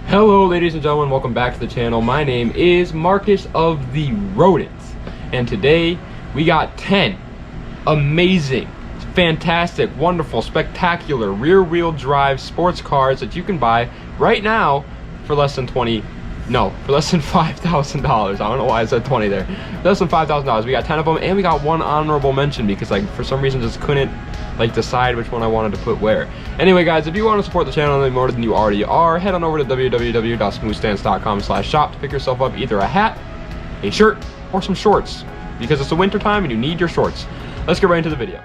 Hello ladies and gentlemen, welcome back to the channel. My name is Marcus of the Rodents, and today we got 10 amazing, fantastic, wonderful, spectacular rear-wheel drive sports cars that you can buy right now for less than $5,000. I don't know why I said 20 there. Less than $5,000. We got 10 of them, and we got one honorable mention because for some reason just couldn't decide which one I wanted to put where. Anyway guys, if you want to support the channel any more than you already are, head on over to www.smoothstance.com/shop to pick yourself up either a hat, a shirt, or some shorts, because it's the winter time and you need your shorts. Let's get right into the video.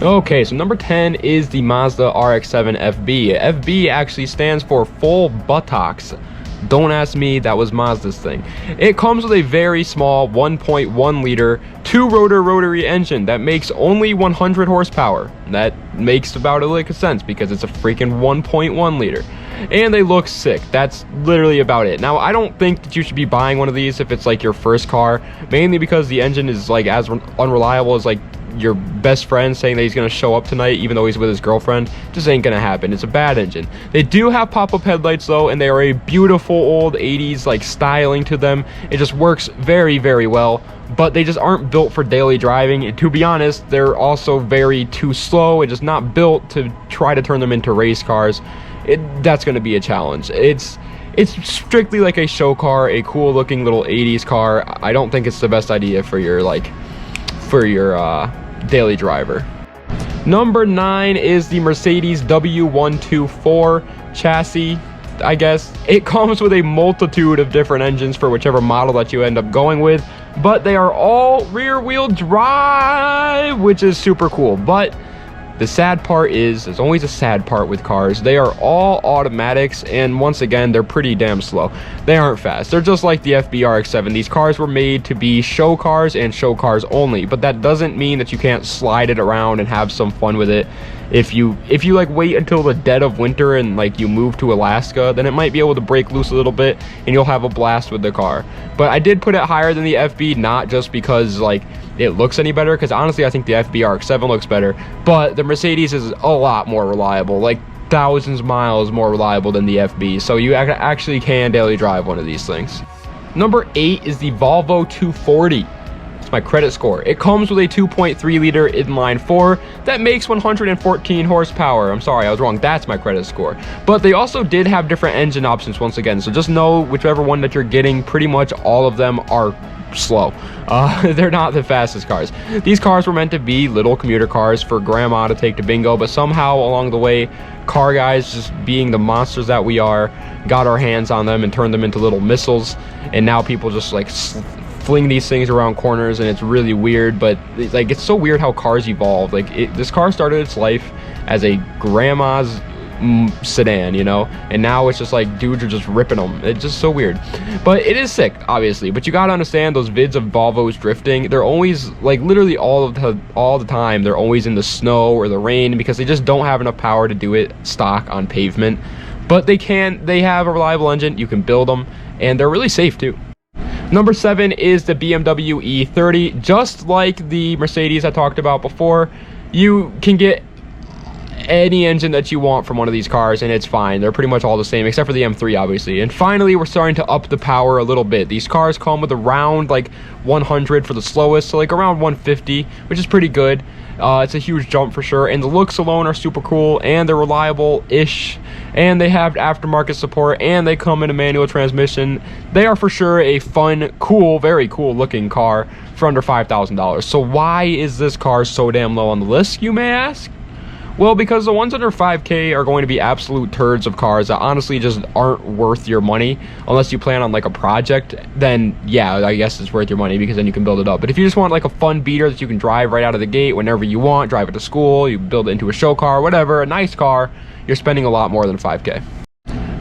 Okay, so number 10 is the Mazda RX-7 FB. FB actually stands for full buttocks. Don't ask me, that was Mazda's thing. It comes with a very small 1.1 liter two-rotor rotary engine that makes only 100 horsepower. That makes about a lick of sense because it's a freaking 1.1 liter. And they look sick. That's literally about it. Now, I don't think that you should be buying one of these if it's your first car, mainly because the engine is as unreliable as your best friend saying that he's gonna show up tonight even though he's with his girlfriend. Just ain't gonna happen. It's a bad engine. They do have pop-up headlights though, and they are a beautiful old 80s styling to them. It just works very, very well, but they just aren't built for daily driving. And to be honest, they're also very too slow and just not built to try to turn them into race cars. That's gonna be a challenge. It's strictly like a show car, a cool looking little 80s car. I don't think it's the best idea for your daily driver. Number 9 is the Mercedes W124 chassis, I guess. It comes with a multitude of different engines for whichever model that you end up going with, but they are all rear-wheel drive, which is super cool. But the sad part is, there's always a sad part with cars, they are all automatics, and once again, they're pretty damn slow. They aren't fast. They're just like the FB RX-7. These cars were made to be show cars and show cars only, but that doesn't mean that you can't slide it around and have some fun with it. If you wait until the dead of winter and you move to Alaska, then it might be able to break loose a little bit and you'll have a blast with the car. But I did put it higher than the FB, not just because it looks any better, because honestly I think the FB RX-7 looks better, but the Mercedes is a lot more reliable, thousands of miles more reliable than the FB, so you actually can daily drive one of these things. Number 8 is the Volvo 240. It's my credit score. It comes with a 2.3 liter inline 4 that makes 114 horsepower. I'm sorry, I was wrong. That's my credit score. But they also did have different engine options once again, so just know whichever one that you're getting, pretty much all of them are slow. They're not the fastest cars. These cars were meant to be little commuter cars for grandma to take to bingo, but somehow along the way, car guys, just being the monsters that we are, got our hands on them and turned them into little missiles, and now people just fling these things around corners, and it's really weird. But it's so weird how cars evolve. This car started its life as a grandma's sedan, and now it's just dudes are just ripping them. It's just so weird, but it is sick, obviously. But you gotta understand, those vids of Volvos drifting, they're always literally all the time, they're always in the snow or the rain because they just don't have enough power to do it stock on pavement. But they have a reliable engine, you can build them, and they're really safe too. Number 7 is the BMW E30. Just like the Mercedes I talked about before, you can get any engine that you want from one of these cars and it's fine. They're pretty much all the same except for the M3, obviously. And finally, we're starting to up the power a little bit. These cars come with around 100 for the slowest, so around 150, which is pretty good. It's a huge jump for sure, and the looks alone are super cool, and they're reliable-ish, and they have aftermarket support, and they come in a manual transmission. They are for sure a fun, cool, very cool looking car for under $5,000. So why is this car so damn low on the list, you may ask? Well, because the ones under 5K are going to be absolute turds of cars that honestly just aren't worth your money. Unless you plan on a project, then yeah, I guess it's worth your money because then you can build it up. But if you just want a fun beater that you can drive right out of the gate whenever you want, drive it to school, you build it into a show car, whatever, a nice car, you're spending a lot more than 5K.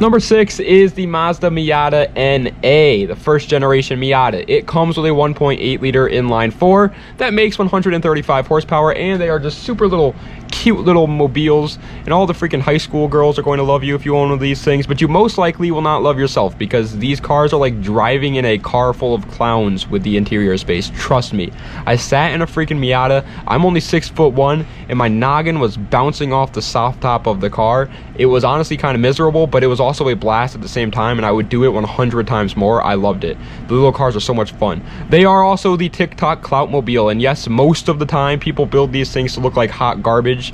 Number 6 is the Mazda Miata NA, the first generation Miata. It comes with a 1.8 liter inline 4 that makes 135 horsepower, and they are just super little cute little mobiles, and all the freaking high school girls are going to love you if you own one of these things, but you most likely will not love yourself, because these cars are like driving in a car full of clowns with the interior space. Trust me. I sat in a freaking Miata. I'm only 6'1", and my noggin was bouncing off the soft top of the car. It was honestly kind of miserable, but it was also a blast at the same time, and I would do it 100 times more. I loved it. The little cars are so much fun. They are also the TikTok clout mobile, and yes, most of the time people build these things to look like hot garbage.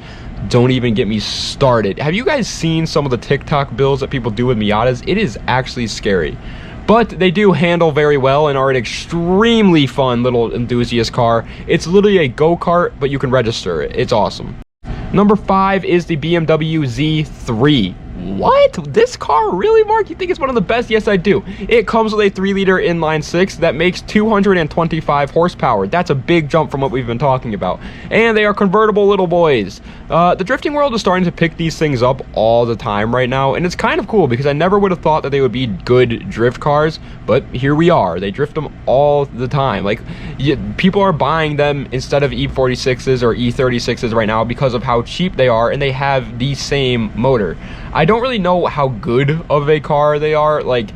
Don't even get me started. Have you guys seen some of the TikTok builds that people do with Miatas? It is actually scary. But they do handle very well and are an extremely fun little enthusiast car. It's literally a go-kart, but you can register it. It's awesome. Number 5 is the BMW Z3. What? This car? Really, Mark? You think it's one of the best? Yes, I do. It comes with a 3-liter inline 6 that makes 225 horsepower. That's a big jump from what we've been talking about. And they are convertible little boys. The drifting world is starting to pick these things up all the time right now, and it's kind of cool because I never would have thought that they would be good drift cars, but here we are. They drift them all the time. Like, people are buying them instead of E46s or E36s right now because of how cheap they are, and they have the same motor. I don't really know how good of a car they are. Like,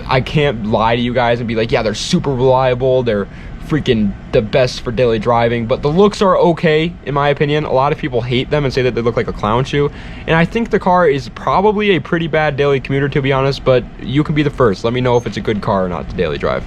I can't lie to you guys and be like, yeah, they're super reliable, they're freaking the best for daily driving, but the looks are okay in my opinion. A lot of people hate them and say that they look like a clown shoe, and I think the car is probably a pretty bad daily commuter, to be honest, but you can be the first. Let me know if it's a good car or not to daily drive.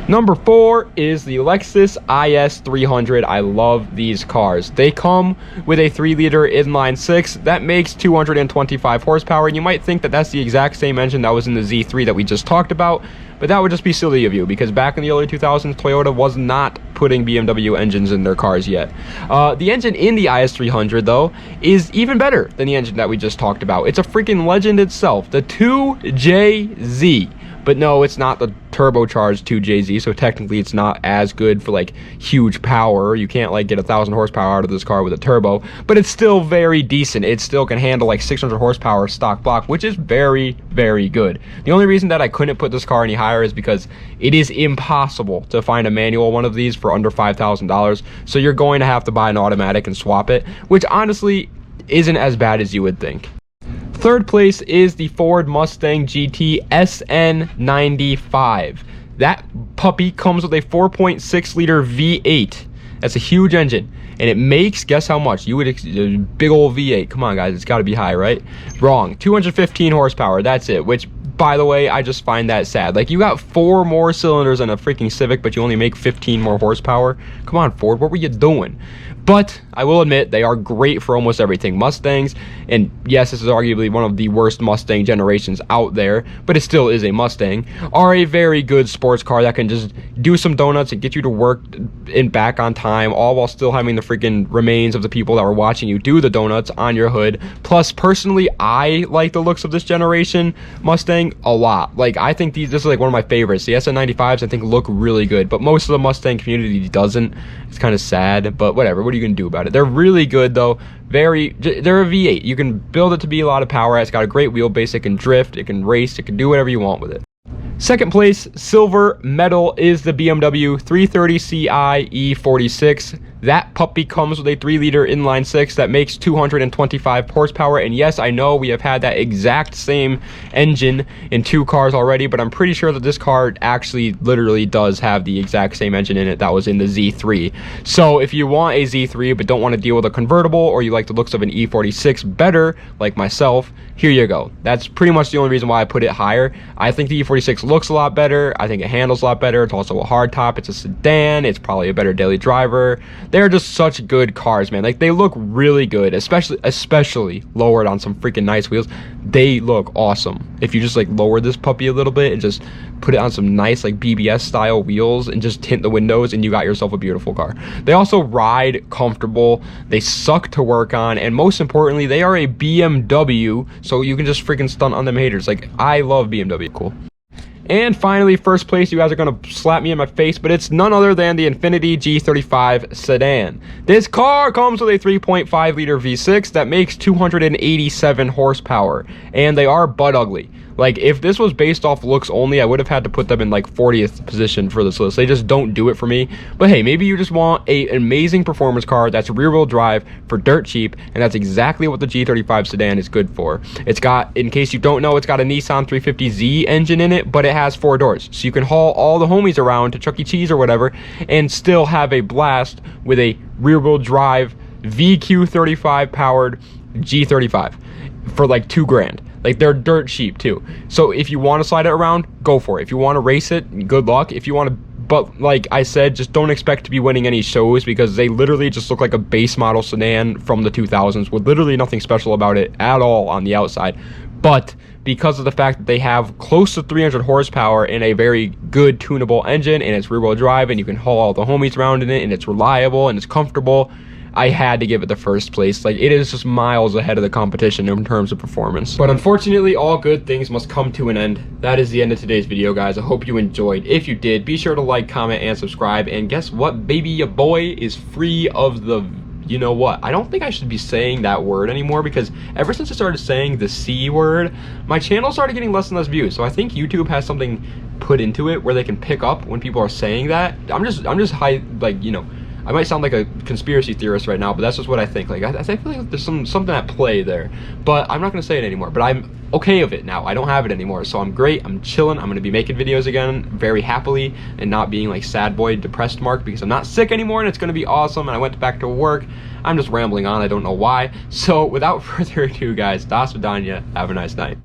Number 4 is the Lexus IS 300. I love these cars. They come with a 3-liter inline 6 that makes 225 horsepower, and you might think that that's the exact same engine that was in the Z3 that we just talked about, but that would just be silly of you, because back in the early 2000s, Toyota was not putting BMW engines in their cars yet. The engine in the IS 300, though, is even better than the engine that we just talked about. It's a freaking legend itself, the 2JZ. But no, it's not the turbocharged 2JZ, so technically it's not as good for like huge power. You can't like get 1,000 horsepower out of this car with a turbo, but it's still very decent. It still can handle like 600 horsepower stock block, which is very, very good. The only reason that I couldn't put this car any higher is because it is impossible to find a manual one of these for under $5,000. So you're going to have to buy an automatic and swap it, which honestly isn't as bad as you would think. Third place is the Ford Mustang GT SN95. That puppy comes with a 4.6-liter V8. That's a huge engine, and it makes, guess how much? You would, big old V8. Come on, guys, it's got to be high, right? Wrong. 215 horsepower. That's it. Which, by the way, I just find that sad. Like, you got 4 more cylinders than a freaking Civic, but you only make 15 more horsepower. Come on, Ford, what were you doing? But I will admit, they are great for almost everything. Mustangs, and yes, this is arguably one of the worst Mustang generations out there, but it still is a Mustang, are a very good sports car that can just do some donuts and get you to work and back on time, all while still having the freaking remains of the people that were watching you do the donuts on your hood. Plus, personally, I like the looks of this generation Mustang a lot. Like, I think this is like one of my favorites. The SN95s, I think, look really good, but most of the Mustang community doesn't. It's kind of sad, but whatever. What are you gonna do about it? They're really good though. They're a V8. You can build it to be a lot of power. It's got a great wheelbase. It can drift, it can race, it can do whatever you want with it. Second place, silver medal, is the BMW 330ci E46. That puppy comes with a 3-liter inline 6 that makes 225 horsepower. And yes, I know we have had that exact same engine in 2 cars already, but I'm pretty sure that this car actually literally does have the exact same engine in it that was in the Z3. So if you want a Z3 but don't want to deal with a convertible, or you like the looks of an E46 better, like myself, here you go. That's pretty much the only reason why I put it higher. I think the E46 looks a lot better. I think it handles a lot better. It's also a hardtop. It's a sedan. It's probably a better daily driver. They're just such good cars, man. Like, they look really good, especially lowered on some freaking nice wheels. They look awesome. If you just like lower this puppy a little bit and just put it on some nice like BBS style wheels and just tint the windows, and you got yourself a beautiful car. They also ride comfortable. They suck to work on, and most importantly, they are a BMW, so you can just freaking stunt on them haters. Like, I love BMW. Cool. And finally, first place, you guys are going to slap me in my face, but it's none other than the Infiniti G35 Sedan. This car comes with a 3.5-liter V6 that makes 287 horsepower, and they are butt ugly. Like, if this was based off looks only, I would have had to put them in like 40th position for this list. They just don't do it for me. But hey, maybe you just want an amazing performance car that's rear-wheel drive for dirt cheap, and that's exactly what the G35 Sedan is good for. It's got, in case you don't know, it's got a Nissan 350Z engine in it, but it has 4 doors. So you can haul all the homies around to Chuck E. Cheese or whatever and still have a blast with a rear-wheel drive VQ35 powered G35 for like $2,000. Like, they're dirt cheap too. So if you want to slide it around, go for it. If you want to race it, good luck. If you want to, but like I said, just don't expect to be winning any shows, because they literally just look like a base model sedan from the 2000s with literally nothing special about it at all on the outside. But because of the fact that they have close to 300 horsepower and a very good tunable engine, and it's rear-wheel drive, and you can haul all the homies around in it, and it's reliable and it's comfortable, I had to give it the first place. Like, it is just miles ahead of the competition in terms of performance. But unfortunately, all good things must come to an end. That is the end of today's video, guys. I hope you enjoyed. If you did, be sure to like, comment, and subscribe. And guess what, baby? Your boy is free of the... You know what? I don't think I should be saying that word anymore, because ever since I started saying the C word, my channel started getting less and less views. So I think YouTube has something put into it where they can pick up when people are saying that. I'm just high, like, you know, I might sound like a conspiracy theorist right now, but that's just what I think. Like, I feel like there's something at play there, but I'm not gonna say it anymore. But I'm okay with it now. I don't have it anymore, so I'm great. I'm chilling. I'm gonna be making videos again very happily, and not being like sad boy depressed Mark, because I'm not sick anymore, and it's gonna be awesome. And I went back to work. I'm just rambling on. I don't know why. So without further ado, guys, das vidanya. Have a nice night.